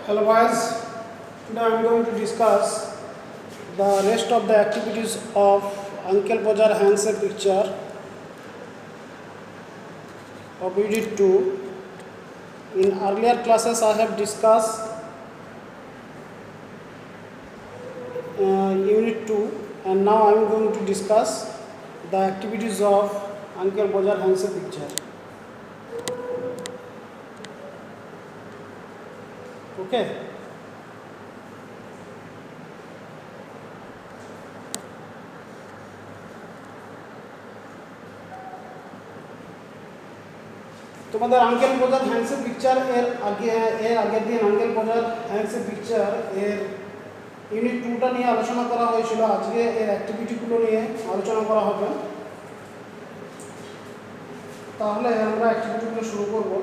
Hello guys, today I am going to discuss the rest of the activities of Uncle Bojar handset picture of Unit 2. In earlier classes I have discussed Unit 2 and now I am going to discuss the activities of Uncle Bojar handset picture. Okay. তোমাদের uncle বোজার handset picture এর আগের দিন uncle বোজার handset picture এর unit 2টা নিয়ে আলোচনা করা হয়েছিল। আজকে এর অ্যাক্টিভিটিগুলো নিয়ে আলোচনা করা হবে। তাহলে আমরা অ্যাক্টিভিটিগুলো শুরু করব।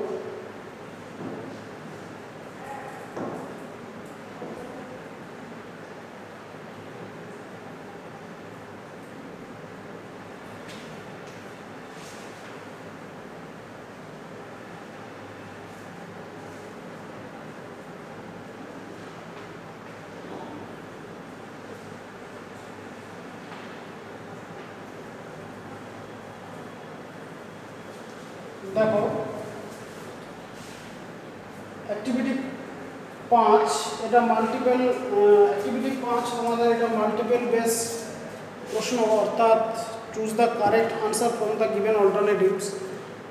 দেখো অ্যাক্টিভিটি 5 এটা মাল্টিপল অ্যাক্টিভিটি 5 আমাদের এটা মাল্টিপল বেস প্রশ্ন, অর্থাৎ choose the correct answer from the given alternatives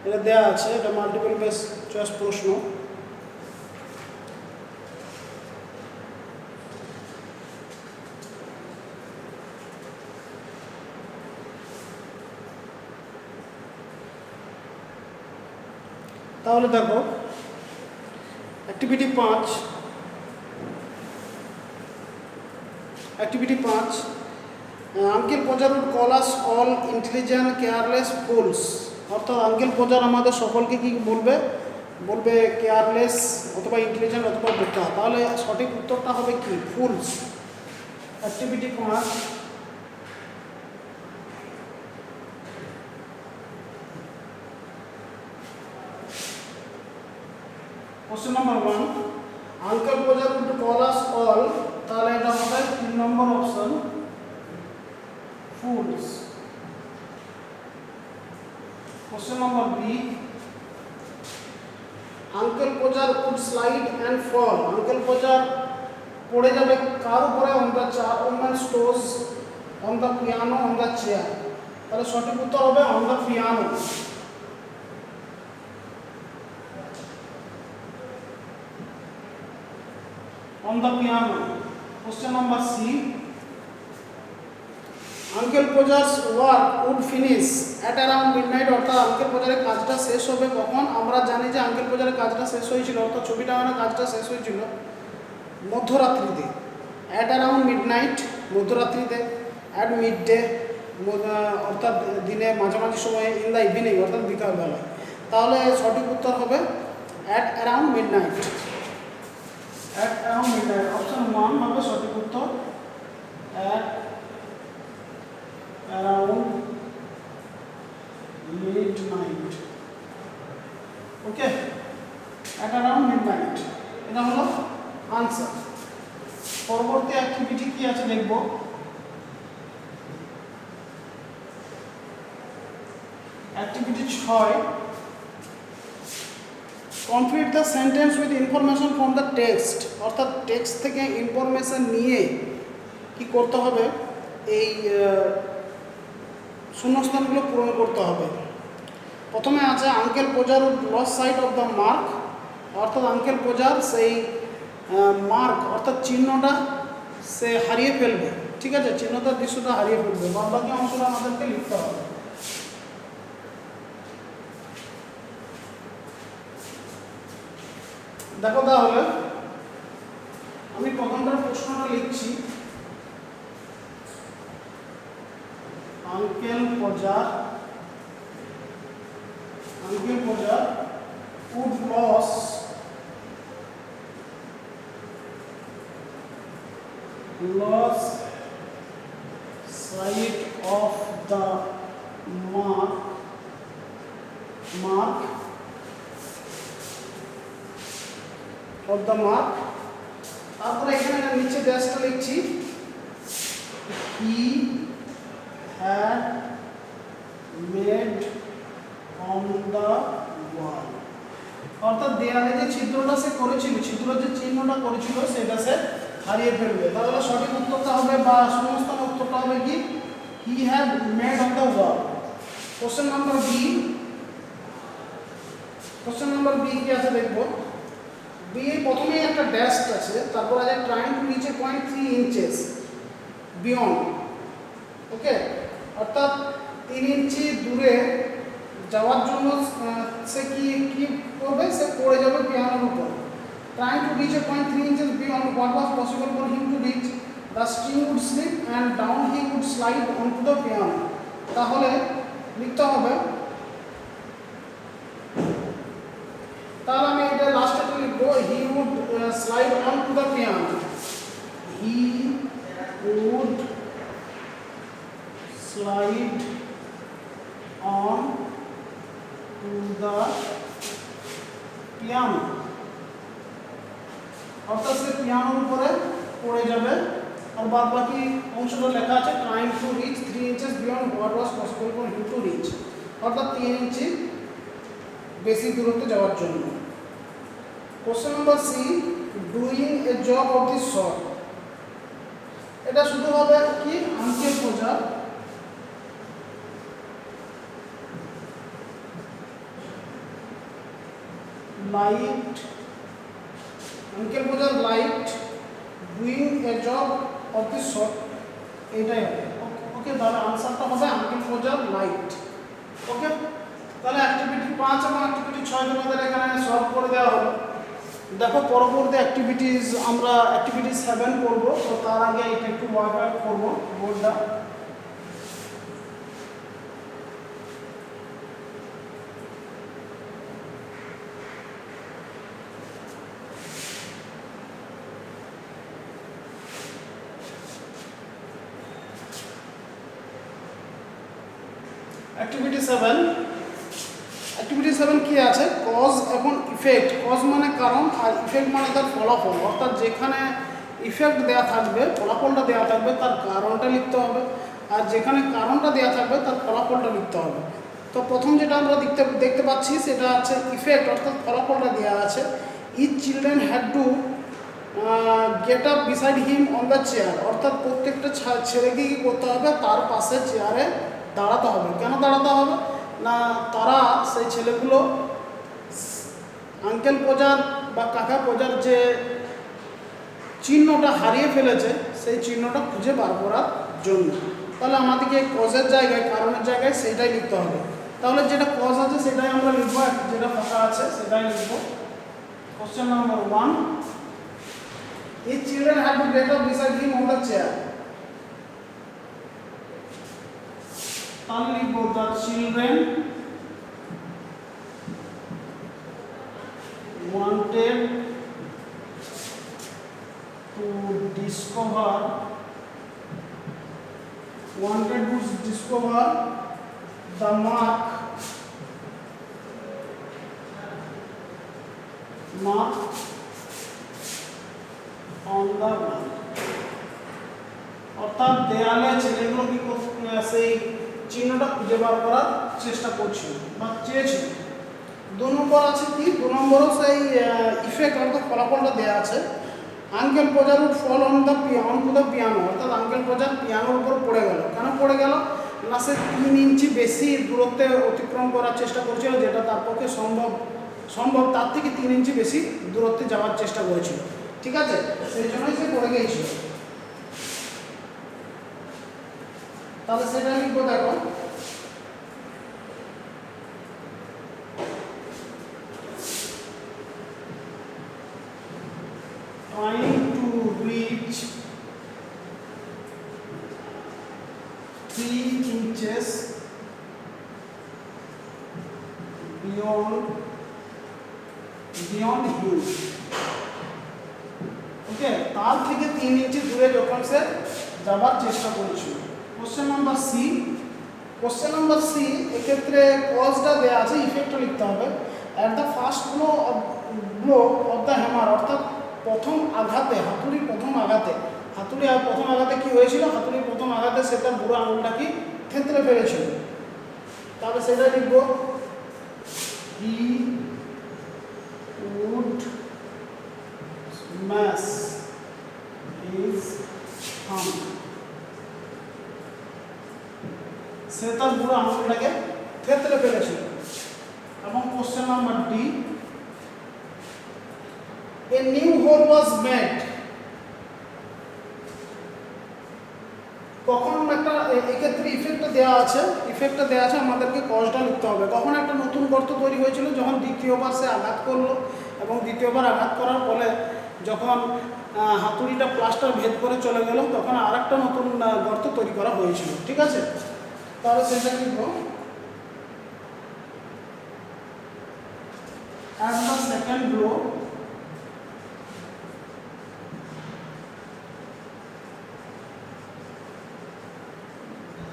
এটা দেওয়া আছে। এটা মাল্টিপল বেস চয়েস প্রশ্ন। তাহলে দেখো activity 5 uncle Podger would call us all intelligent careless fools, অর্থাৎ আঙ্কেল পোজার আমাদের সকলকে কি বলবে কেয়ারলেস অথবা ইন্টেলিজেন্ট অথবা বোকা। তাহলে সঠিক উত্তরটা হবে কি fools. Activity 5 question number 1, uncle Podger would call us all, তাহলে এটা হবে 3 number option fools. Question number B, uncle Podger would slide and fall, uncle Podger পড়ে যাবে কার উপরে? On the woman's toes, on the piano, on the chair. তাহলে সঠিক উত্তর হবে on the piano. On the piano. Question number C, Uncle Pojar's work would finish at around midnight, অর্থাৎ uncle পোজারের কাজটা শেষ হবে কখন? আমরা জানি যে আঙ্কেল পোজারের কাজটা শেষ হয়েছিল, অর্থাৎ ছবি টাঙানোর কাজটা শেষ হয়েছিল মধ্যরাত্রিতে। অ্যাট অ্যারাউন্ড মিডনাইট মধ্যরাত্রিতে, অ্যাট মিড ডে অর্থাৎ দিনে মাঝামাঝি সময়ে, ইন দ্য ইভিনিং অর্থাৎ বিকালবেলায়। তাহলে সঠিক উত্তর হবে at around midnight. At around midnight, option 1 হবে সঠিক উত্তর। At around midnight, okay, at around midnight এটা হলো আনসার। পরবর্তী অ্যাক্টিভিটি কি আছে দেখব। Activity 6, complete the sentence with information from the text, অর্থাৎ টেক্সট থেকে ইনফরমেশন নিয়ে কি করতে হবে? এই শূন্যস্থানগুলো পূরণ করতে হবে। প্রথমে আছে uncle Podger lost sight of the mark, অর্থাৎ আঙ্কেল পোজার সেই মার্ক অর্থাৎ চিহ্নটা সে হারিয়ে ফেলবে। ঠিক আছে, চিহ্নটার দৃশ্যটা হারিয়ে ফেলবে। বাকি অংশটা আমাদেরকে লিখতে হবে। দেখো তাহলে আমি প্রথমটার প্রশ্নটা লিখছি। Uncle Podger would lose sight of the mark of the mark তারপরে এখানে নিচে ড্যাশটা লিখছি, he had made on the wall, অর্থাৎ দেয়ালে যে ছিদ্রটা সে করেছিল, ছিদ্রের যে চিহ্নটা করেছিল সেটা সে হারিয়ে ফেলবে। তাহলে সঠিক উত্তরটা হবে বা শূন্যস্থান উত্তরটা হবে কি, he had made on the wall. Question number B, question number B কি আছে দেখবো। বি প্রথমে একটা ড্যাশ আছে, তারপর আছে trying to reach a point 3 inches beyond, okay, অর্থাৎ 3 ইঞ্চি দূরে যাওয়ার জন্য সে কি কি করবে, সে পড়ে যাবে পিয়ানোর উপর। Trying to reach a point 3 inches beyond what was possible for him to reach, the string would slip and down he would slide on two the piano. তাহলে লিখতে হবে, তাহলে আমি এটা লাস্টে লিখবো, he would slide on two the piano, he would slide on two the piano, অর্থাৎ সে পিয়ানোর উপরে পড়ে যাবে। আর বাদ বাকি অংশটা লেখা আছে trying to reach 3 inches beyond what was possible for him to reach, অর্থাৎ 3 ইঞ্চি বেশি দূরত্বে যাওয়ার জন্য। Question number C, doing a job of this sort, এটা শুধু হবে কি uncle Podger light, uncle Podger light doing a job of this sort, এইটাই হবে। ওকে, তাহলে আনসারটা হবে আঙ্কেল প্রজার লাইট। ওকে, তাহলে অ্যাক্টিভিটি 5 এবং অ্যাক্টিভিটি 6 তোমাদের এখানে সলভ করে দেওয়া হলো। দেখো পরবর্তী অ্যাক্টিভিটিস আমরা অ্যাক্টিভিটি 7 করব, তো তার আগে এটা একটু ওয়ার্ক আউট করবো বোর্ডটা। অ্যাক্টিভিটি 7, অ্যাক্টিভিটি 7 কি আছে, কজ এবং ইফেক্ট। কজ মানে কারণ, আর ইফেক্ট মানে তার ফলাফল, অর্থাৎ যেখানে ইফেক্ট দেওয়া থাকবে, ফলাফলটা দেওয়া থাকবে, তার কারণটা লিখতে হবে, আর যেখানে কারণটা দেওয়া থাকবে তার ফলাফলটা লিখতে হবে। তো প্রথম যেটা আমরা দেখতে পাচ্ছি সেটা আছে ইফেক্ট, অর্থাৎ ফলাফলটা দেওয়া আছে, each children had to get up beside him on the chair, অর্থাৎ প্রত্যেকটা ছেলেকে কী করতে হবে, তার পাশে চেয়ারে দাঁড়াতে হবে। কেন দাঁড়াতে হবে না, তারা সেই ছেলেগুলো আঙ্কেল প্রজার বা কাকা প্রজার যে চিহ্নটা হারিয়ে ফেলেছে সেই চিহ্নটা খুঁজে বার করার জন্য। তাহলে আমাদেরকে কজের জায়গায়, কারণের জায়গায় সেইটাই লিখতে হবে। তাহলে যেটা কজ আছে সেটাই আমরা লিখবো, যেটা ফাঁকা আছে সেটাই লিখবো। কোশ্চেন নাম্বার 1, এই children had to get up beside him on the chair, তাহলে লিখবো the children wanted to discover the mark on the wall, অর্থাৎ দেয়ালে ছেলেগুলো কি সেই চিহ্নটা খুঁজে বার করার চেষ্টা করছিল বা চেয়েছিল। 2 নম্বর আছে কি, 2 নম্বরও সেই ইফেক্ট অর্থাৎ ফলাফলটা দেওয়া আছে, uncle Podger would fall on two the piano, অর্থাৎ আঙ্কেল প্রজার পিয়ানোর উপর পড়ে গেল। কেন পড়ে গেল না, সে 3 ইঞ্চি বেশি দূরত্বে অতিক্রম করার চেষ্টা করছিল, যেটা তার পক্ষে সম্ভব তার থেকে 3 ইঞ্চি বেশি দূরত্বে যাওয়ার চেষ্টা করেছিল। ঠিক আছে, সেই জন্যই সে পড়ে গিয়েছিল। তাহলে সেটা লিখবো, দেখো trying to reach 3 inches beyond him, ওকে, তার থেকে 3 ইঞ্চি দূরে যখন সে যাবার চেষ্টা করেছিল। Question number C, question number C, এক্ষেত্রে কজটা দেওয়া আছে, ইফেক্টটা লিখতে হবে। At the first blow of the hammer, অর্থাৎ প্রথম আঘাতে, হাতুড়ির প্রথম আঘাতে, প্রথম আঘাতে কি হয়েছিল, হাতুড়ির প্রথম আঘাতে সে তার বুড়ো আঙুলটা কি থেতলে ফেলেছিল। তাহলে সেটা লিখবো he would smash his thumb. সে তার বুড়ো আঙুলটাকে থেতলে ফেলেছিল। এবং question number D, a new hole was made. কখন একটা, এক্ষেত্রে ইফেক্টটা দেওয়া আছে, আমাদেরকে কজটা লিখতে হবে। কখন একটা নতুন গর্ত তৈরি হয়েছিল, যখন দ্বিতীয়বার সে আঘাত করলো, এবং দ্বিতীয়বার আঘাত করার ফলে যখন হাতুড়িটা প্লাস্টার ভেদ করে চলে গেল, তখন আর একটা নতুন গর্ত তৈরি করা হয়েছিল। ঠিক আছে, তাহলে সেটা লিখব at the second blow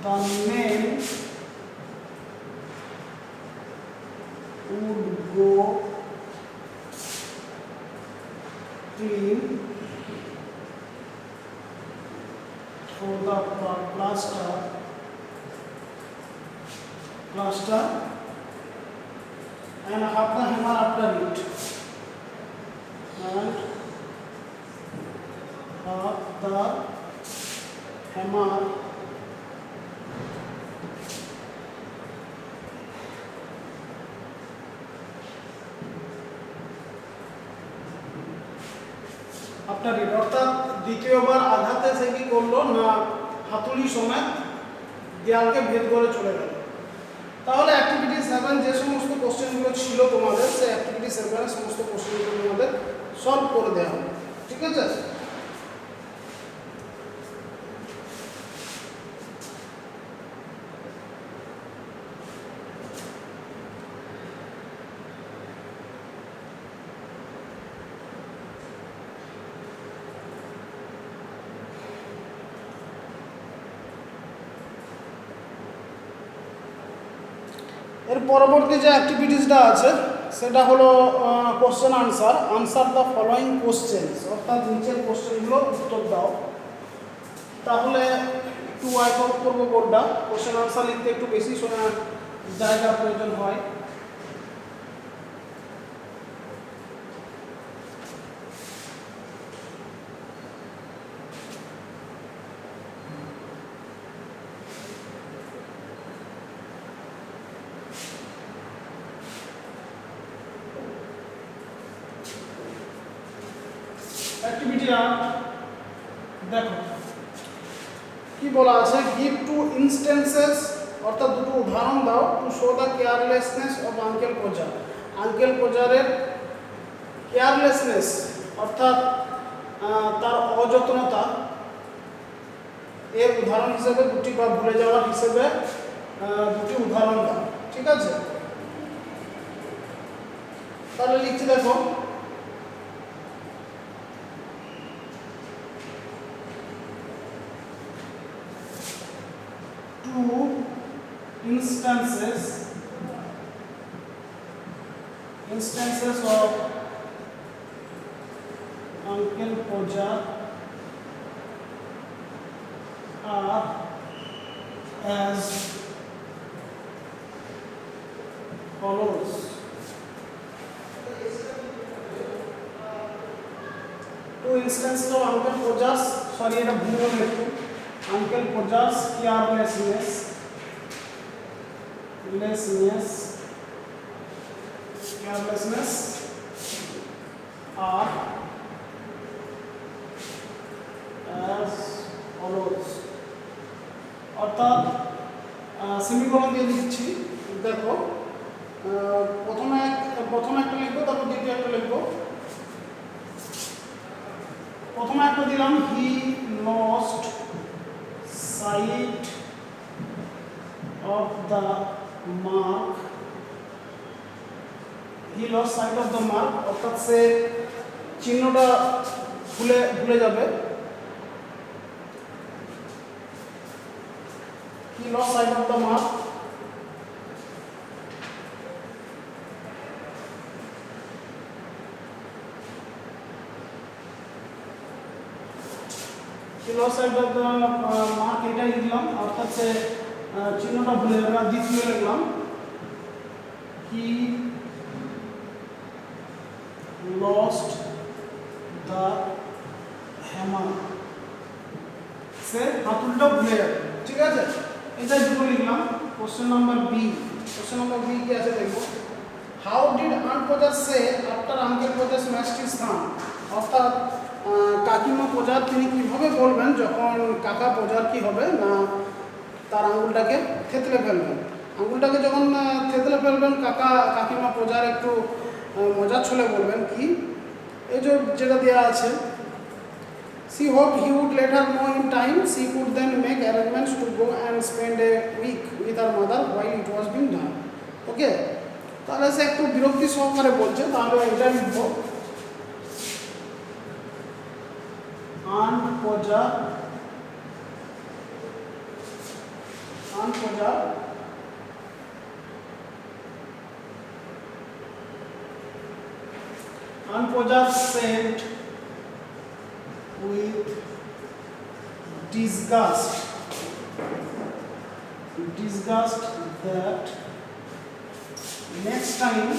the nail would go clean through the plaster and have the hammer after it, and have the hammer after it। অর্থাৎ দ্বিতীয়বার আঘাতে সে কি করলো না, হাতুড়ি সমেত দেয়ালকে ভেদ করে চলে গেল। তাহলে অ্যাক্টিভিটি 7 যে সমস্ত কোশ্চেনগুলো ছিল তোমাদের, সেই অ্যাক্টিভিটি 7 এর সমস্ত কোশ্চেনগুলো তোমাদের সলভ করে দেওয়া হবে। ঠিক আছে, এর পরবর্তী যে অ্যাক্টিভিটিসটা আছে সেটা হলো question answer the following questions, অর্থাৎ নিচের কোশ্চেনগুলো উত্তর দাও। তাহলে একটু ওয়ার্ক আউট করবো বোর্ডটা, কোশ্চেন আনসার লিখতে একটু বেশি জায়গা প্রয়োজন হয়। অ্যাক্টিভিটি দেখো কি বলা আছে, গিভ টু ইনস্ট্যান্সেস, অর্থাৎ দুটো উদাহরণ দাও, to show the carelessness of uncle Podger. Uncle কোজারের কেয়ারলেসনেস অর্থাৎ তার অযত্নতা এর উদাহরণ হিসেবে দুটি, বা ভুলে যাওয়ার হিসেবে দুটি উদাহরণ দাও। ঠিক আছে, তাহলে লিখছি দেখো, two instances of Uncle Poja are as follows. Two instances of Uncle Poja's, sorry এটা ভুল হলো একটু, Uncle Poja's carelessness are as follows। অর্থাৎ সেমিকোলন দিয়ে লিখছি, দেখো প্রথমে একটা লিখবো, তারপর দ্বিতীয় একটা লিখবো। প্রথমে একটা দিলাম, he lost sight of the mark, he lost sight of the mark, অর্থাৎ সে চিহ্নটা ভুলে যাবে। he lost sight of the mark, side of the mark এটাই লিখলাম, অর্থাৎ সে চিহ্নটা ভুলে যাবে না, দ্বিতীয় লিখলাম হি লস্ট দ্য হ্যামার, সে হাতুড়িটা ভুলে যাবে। ঠিক আছে, এটাই দুটো লিখলাম। Question number B, question number B কি আছে দেখবো। How did aunt Podger say after uncle Podger smashed his thumb, অর্থাৎ কাকিমা পোজার তিনি কিভাবে বলবেন যখন কাকা পোজার কি হবে না তার আঙুলটাকে থেতলে ফেলবেন। আঙুলটাকে যখন থেতলে ফেলবেন কাকিমা পোজার একটু মজার ছলে বলবেন কি, এই যে যেটা দেওয়া আছে, she hoped he would let her know in time, she could then make arrangements to go and spend a week with her mother while it was being done. ওকে, তাহলে সে একটু বিরক্তি সহকারে বলছে, তাহলে এটা লিখব aunt puja said with disgust that next time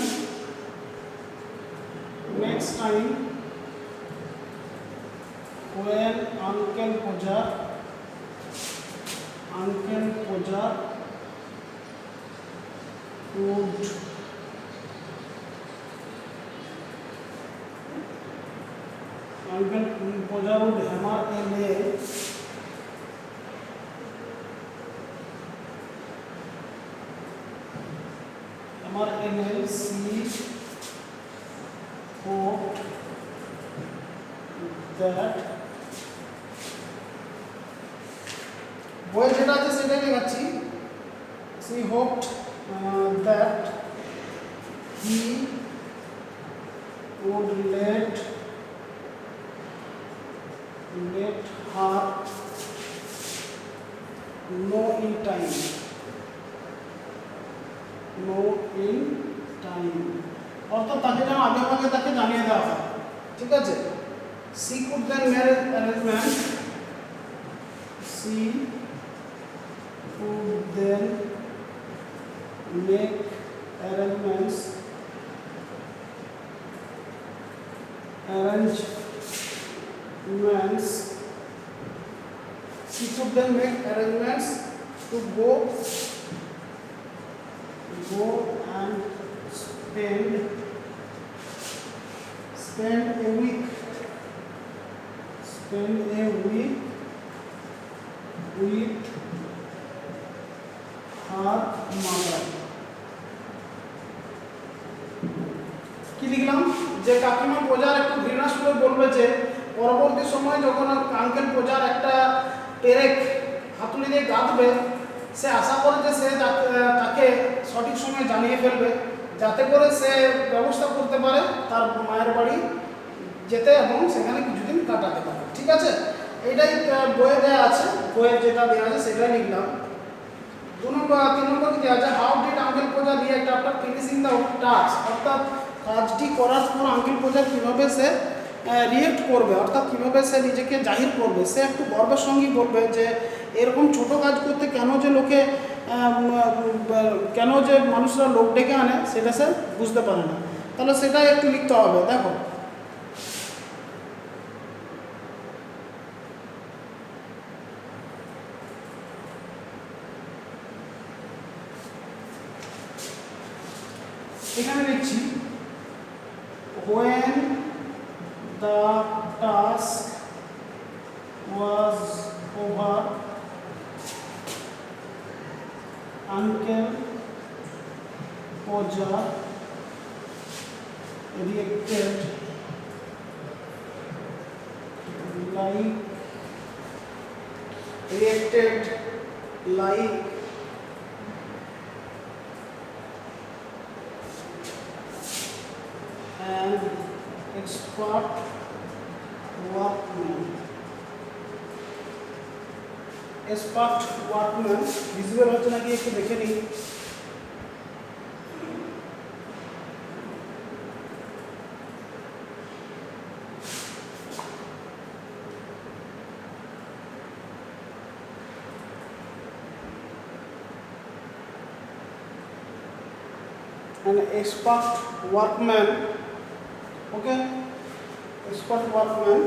when Uncle Poja would hammer a nail, she hoped that বইয়ের যেটা আছে সেটাই দেখাচ্ছি। she hoped that he would let her know in time, অর্থাৎ তাকে যেন আগে ভাগে তাকে জানিয়ে দেওয়া হয়। ঠিক আছে, she could then make arrangements to go and spend a week with her mother. কি লিখলাম, যে কাকিমা পোজার একটু ঘৃণা সুরে বলবে যে পরবর্তী সময় যখন আঙ্কেল পোজার একটা পেরেক হাতুড়ি দিয়ে গাঁথবে, সে আশা করে যে সে তাকে সঠিক সময় জানিয়ে ফেলবে, যাতে করে সে ব্যবস্থা করতে পারে তার মায়ের বাড়ি যেতে এবং সেখানে কিছুদিন কাটাতে পারে। ঠিক আছে, এইটাই বইয়ে দেওয়া আছে, বইয়ের যেটা দেওয়া আছে সেটাই লিখলাম। 3 নম্বর কি দেওয়া আছে, how did uncle Podger react after finishing the task, অর্থাৎ কাজটি করার পর আঙ্কেল পোজা কীভাবে সে রিঅ্যাক্ট করবে, অর্থাৎ কীভাবে সে নিজেকে জাহির করবে। সে একটু গর্বের সঙ্গেই বলবে যে এরকম ছোট কাজ করতে কেন যে মানুষরা লোক ডেকে আনে সেটা সে বুঝতে পারে না। তাহলে সেটাই একটু লিখতে হবে। দেখো, এখানে লিখছি when the task was over, Uncle Poja reacted like an expert workman. Visual হচ্ছে নাকি একটু দেখে নিই। an expert workman, okay, expert workman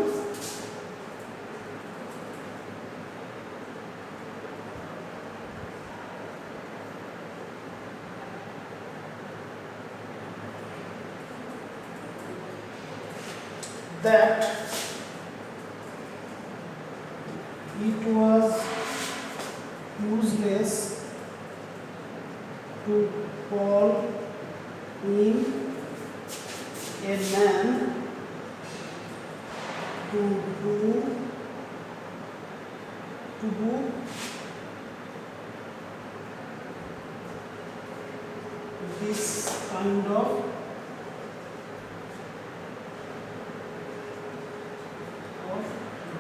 that it was useless to call in a man to do this kind of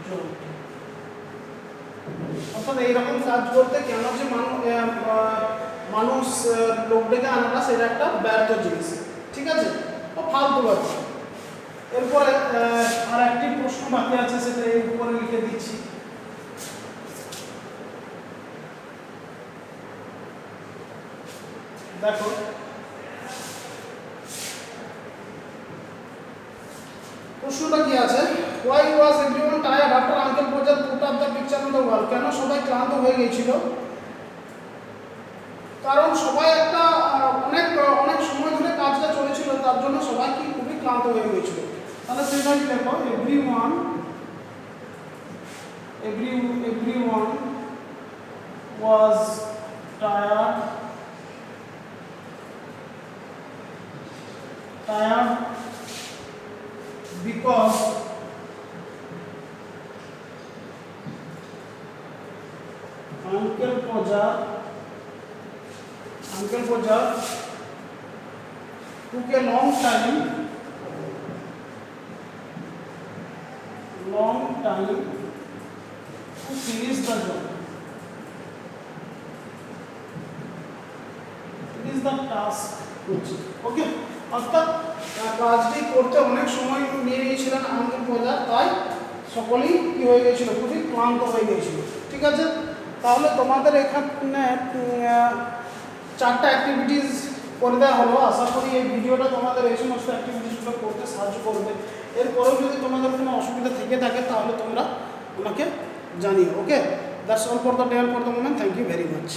job. অর্থাৎ এইরকম কাজ করতে কেন যে মানুষ লোক ডেকে আনাটা সেটা একটা ব্যর্থ জিনিস, ঠিক আছে, তো ফালতু ব্যাপার। এরপরে আর একটি প্রশ্ন বাকি আছে, সেটা এর উপরে লিখে দিচ্ছি। দেখো প্রশ্নটা কি আছে, why was everyone tired after Uncle Pojar put up the picture on the wall? কেন সবাই ক্লান্ত হয়ে গিয়েছিল? কারণ সবাই একটা অনেক সময় ধরে কাজটা চলেছিল, তার জন্য সবাই কি খুবই ক্লান্ত হয়ে গিয়েছিল। তাহলে সেটাই দেখো, everyone was tired because Uncle Pojar took a long time to finish the job. It is the task. ওকে, অর্থাৎ কাজটি করতে অনেক সময় নিয়ে নিয়েছিলেন আঙ্কেল পোজার, তাই সকলেই কি হয়ে গিয়েছিল, খুবই ক্লান্ত হয়ে গিয়েছিল। ঠিক আছে, তাহলে তোমাদের এখানে 4টা অ্যাক্টিভিটিস করে দেওয়া হলো। আশা করি এই ভিডিওটা তোমাদের এই সমস্ত অ্যাক্টিভিটিসগুলো করতে সাহায্য করবে। এরপরেও যদি তোমাদের কোনো অসুবিধা থেকে থাকে তাহলে তোমরা আমাকে জানিও। Okay, that's all for the day and for the moment. Thank you very much.